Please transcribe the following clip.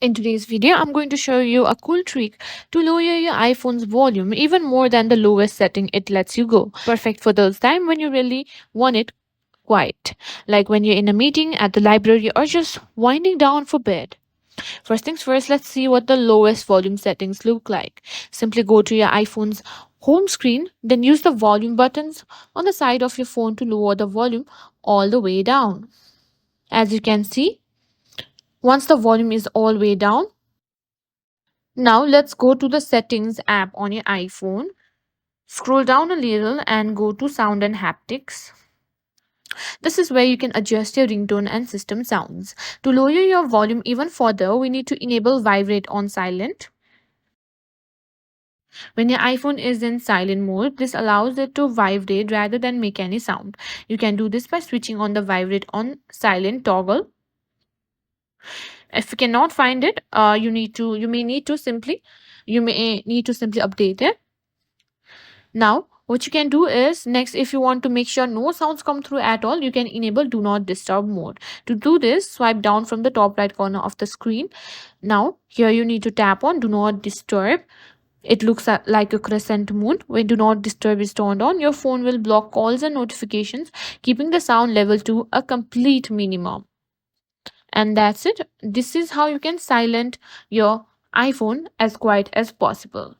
In today's video, I'm going to show you a cool trick to lower your iPhone's volume even more than the lowest setting it lets you go. Perfect for those times when you really want it quiet, like when you're in a meeting, at the library, or just winding down for bed. First things first, let's see what the lowest volume settings look like. Simply go to your iPhone's home screen, then use the volume buttons on the side of your phone to lower the volume all the way down. As you can see, once the volume is all the way down, now let's go to the settings app on your iPhone. Scroll down a little and go to sound and haptics. This is where you can adjust your ringtone and system sounds. To lower your volume even further, we need to enable vibrate on silent. When your iPhone is in silent mode, this allows it to vibrate rather than make any sound. You can do this by switching on the vibrate on silent toggle. If you cannot find it, you may need to simply update it. Now, what you can do is next, if you want to make sure no sounds come through at all, you can enable do not disturb mode. To do this, swipe down from the top right corner of the screen. Now, here you need to tap on do not disturb. It looks like a crescent moon. When do not disturb is turned on, your phone will block calls and notifications, keeping the sound level to a complete minimum. And that's it. This is how you can silent your iPhone as quiet as possible.